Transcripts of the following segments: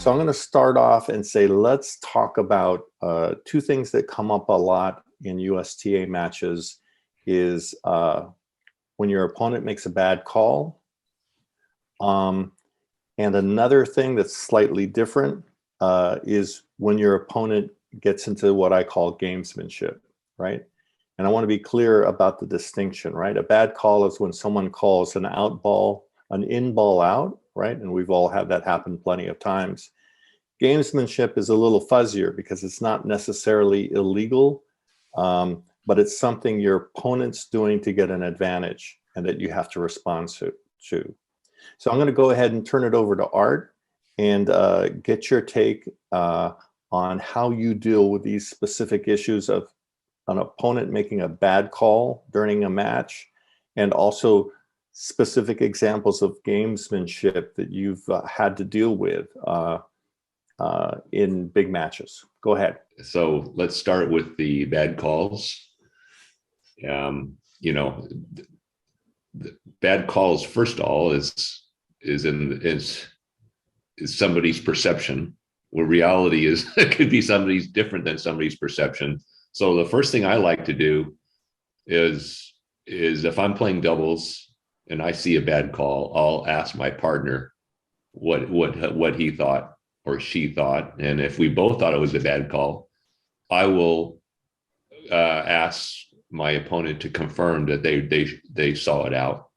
So I'm going to start off and say, let's talk about two things that come up a lot in USTA matches is when your opponent makes a bad call. And another thing that's slightly different is when your opponent gets into what I call gamesmanship, right? And I want to be clear about the distinction, right? A bad call is when someone calls an out ball, an in ball out, right? And we've all had that happen plenty of times. Gamesmanship is a little fuzzier because it's not necessarily illegal, but it's something your opponent's doing to get an advantage and that you have to respond to. So I'm going to go ahead and turn it over to Art and get your take on how you deal with these specific issues of an opponent making a bad call during a match, and also specific examples of gamesmanship that you've had to deal with in big matches. Go ahead. So let's start with the bad calls. The bad calls, first of all, is somebody's perception, where reality is it could be somebody's different than somebody's perception. So the first thing I like to do is if I'm playing doubles and I see a bad call, I'll ask my partner what he thought or she thought, and if we both thought it was a bad call, I will ask my opponent to confirm that they saw it out.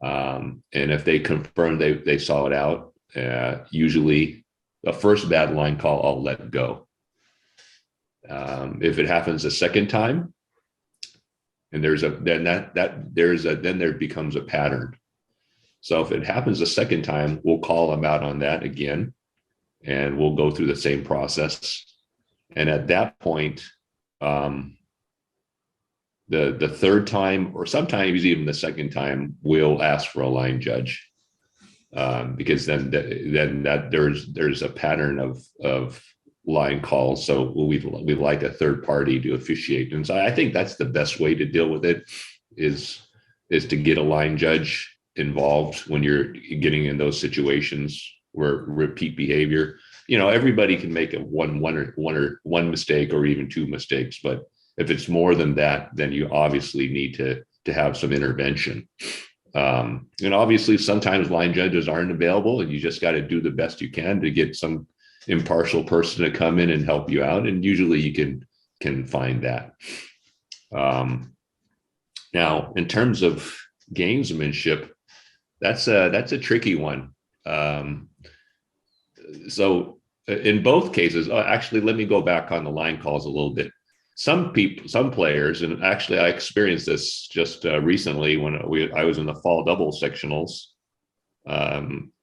And if they confirm they saw it out, usually the first bad line call I'll let go. If it happens a second time, and then there becomes a pattern. So if it happens a second time, we'll call them out on that again, and we'll go through the same process. And at that point, the third time, or sometimes even the second time, we'll ask for a line judge, because then there's a pattern of line calls. So we like a third party to officiate. And so I think that's the best way to deal with it is to get a line judge involved when you're getting in those situations where repeat behavior. Everybody can make one mistake or even two mistakes, but if it's more than that, then you obviously need to have some intervention. And obviously sometimes line judges aren't available, and you just got to do the best you can to get some impartial person to come in and help you out. And usually you can find that. Now, in terms of gamesmanship, that's a tricky one. So in both cases, actually, let me go back on the line calls a little bit. Some players, and actually I experienced this just recently when I was in the fall double sectionals.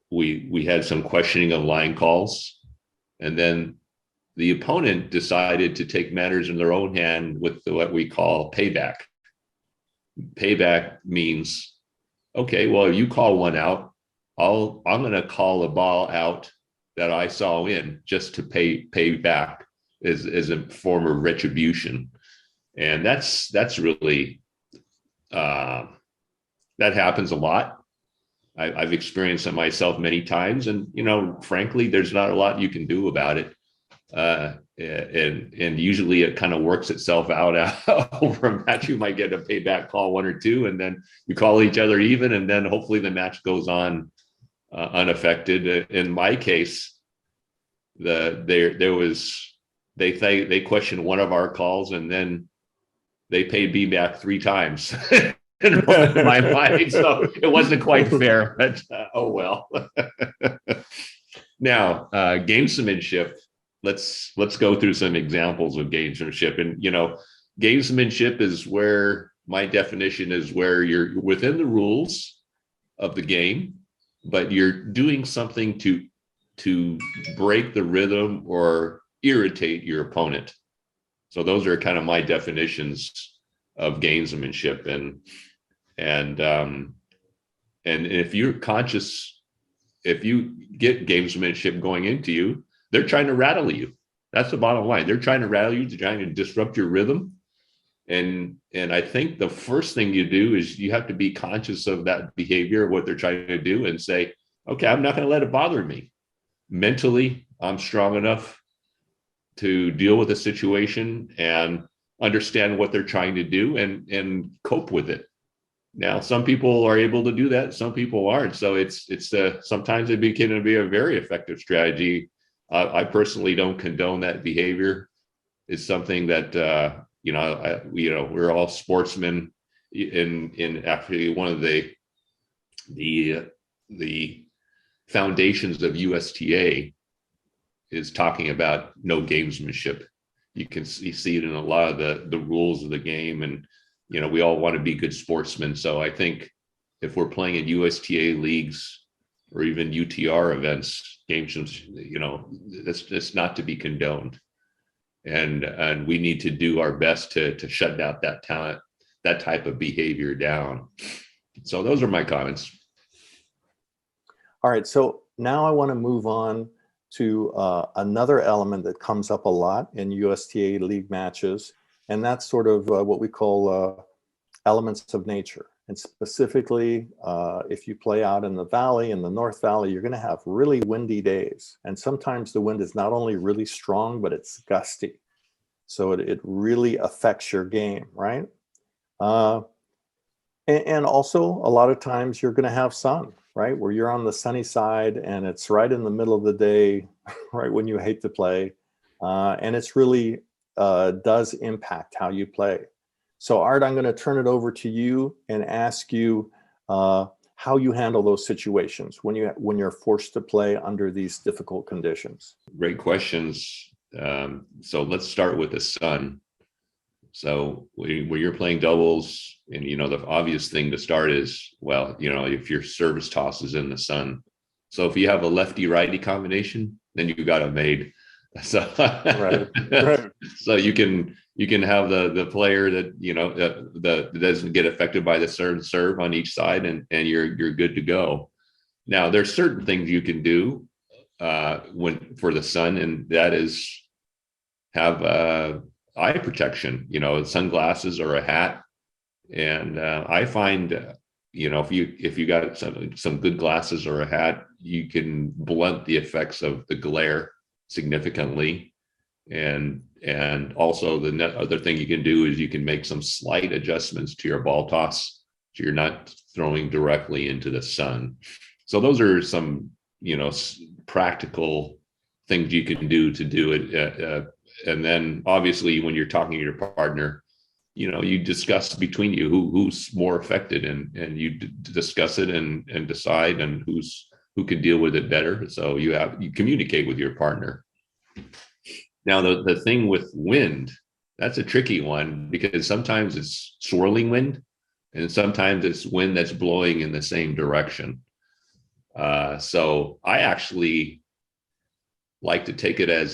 We had some questioning of line calls, and then the opponent decided to take matters in their own hand with what we call payback. Payback means, okay, well, you call one out, I'm going to call a ball out that I saw in just to pay back as a form of retribution. And that's really that happens a lot. I've experienced it myself many times, and frankly, there's not a lot you can do about it. And usually it kind of works itself out over a match. You might get a payback call, one or two, and then you call each other even, and then hopefully the match goes on unaffected. In my case, they questioned one of our calls, and then they paid me back 3 times. In my mind, so it wasn't quite fair, but oh well. Now, gamesmanship. Let's go through some examples of gamesmanship. And gamesmanship is where my definition is where you're within the rules of the game, but you're doing something to break the rhythm or irritate your opponent. So those are kind of my definitions of gamesmanship. And if you're conscious, if you get gamesmanship going into you, they're trying to rattle you. That's the bottom line. They're trying to rattle you. They're trying to disrupt your rhythm. And I think the first thing you do is you have to be conscious of that behavior, what they're trying to do, and say, okay, I'm not going to let it bother me. mentally I'm strong enough to deal with the situation and understand what they're trying to do and cope with it. Now, some people are able to do that, some people aren't. So it's sometimes it can be a very effective strategy. I personally don't condone that behavior. It's something that we're all sportsmen. In actually one of the foundations of USTA is talking about no gamesmanship. You see it in a lot of the rules of the game, and we all want to be good sportsmen. So I think if we're playing in USTA leagues or even UTR events, games, that's not to be condoned. And we need to do our best to shut down that type of behavior down. So those are my comments. All right, so now I want to move on to another element that comes up a lot in USTA league matches, and that's sort of what we call elements of nature. And specifically, if you play out in the valley, in the North Valley, you're going to have really windy days. And sometimes the wind is not only really strong, but it's gusty. So it really affects your game, right? And also, a lot of times you're going to have sun, right? Where you're on the sunny side and it's right in the middle of the day, right when you hate to play. And it's really does impact how you play. So Art, I'm going to turn it over to you and ask you how you handle those situations when you're forced to play under these difficult conditions. Great questions. So let's start with the sun. So when you're playing doubles, and the obvious thing to start is, well, if your service toss is in the sun. So if you have a lefty righty combination, then you got it made. So right. So you can have the player that that doesn't get affected by the serve on each side, and you're good to go. Now there's certain things you can do for the sun, and that is have eye protection, sunglasses or a hat. And I find if you got some good glasses or a hat, you can blunt the effects of the glare significantly. And also the other thing you can do is you can make some slight adjustments to your ball toss, so you're not throwing directly into the sun. So those are some practical things you can do it. And then obviously when you're talking to your partner, you discuss between you who's more affected, and you discuss it and decide and who can deal with it better. So you communicate with your partner. Now the thing with wind, that's a tricky one, because sometimes it's swirling wind and sometimes it's wind that's blowing in the same direction. So I actually like to take it as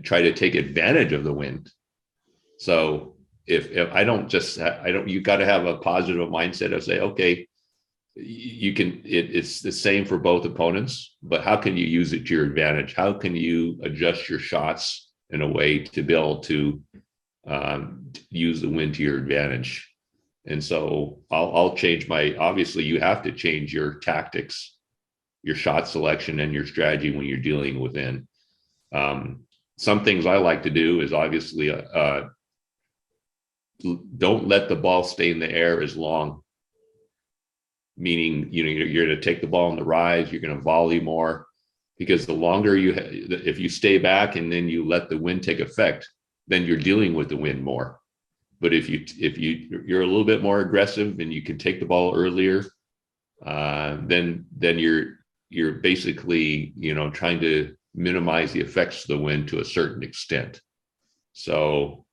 try to take advantage of the wind. So if I don't you got to have a positive mindset of say, okay, it's the same for both opponents, but how can you use it to your advantage? How can you adjust your shots in a way to be able to use the wind to your advantage? And so I'll change obviously you have to change your tactics, your shot selection, and your strategy when you're dealing with wind. Some things I like to do is obviously don't let the ball stay in the air as long. Meaning, you're going to take the ball on the rise, you're going to volley more, because the longer if you stay back and then you let the wind take effect, then you're dealing with the wind more. But if you're a little bit more aggressive and you can take the ball earlier, then you're basically trying to minimize the effects of the wind to a certain extent. So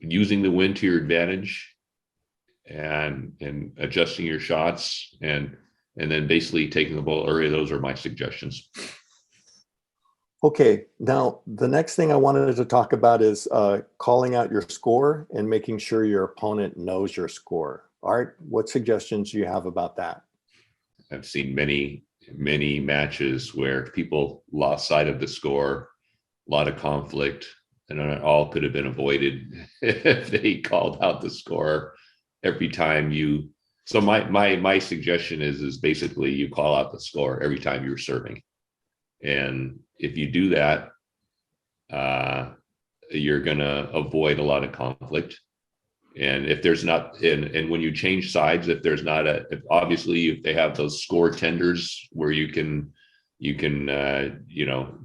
using the wind to your advantage and adjusting your shots and then basically taking the ball early, those are my suggestions. Okay, now the next thing I wanted to talk about is calling out your score and making sure your opponent knows your score. Art, what suggestions do you have about that? I've seen many matches where people lost sight of the score, a lot of conflict, and it all could have been avoided if they called out the score every time you So my suggestion is basically you call out the score every time you're serving, and if you do that, you're going to avoid a lot of conflict. And if there's not, and when you change sides, if there's not if obviously if they have those score tenders where you can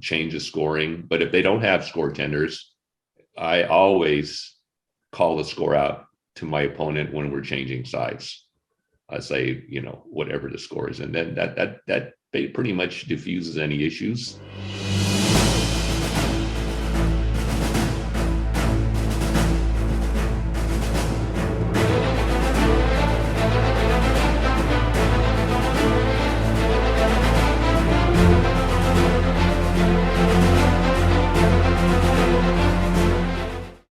change the scoring, but if they don't have score tenders, I always call the score out to my opponent when we're changing sides. I say, whatever the score is, and then that pretty much diffuses any issues.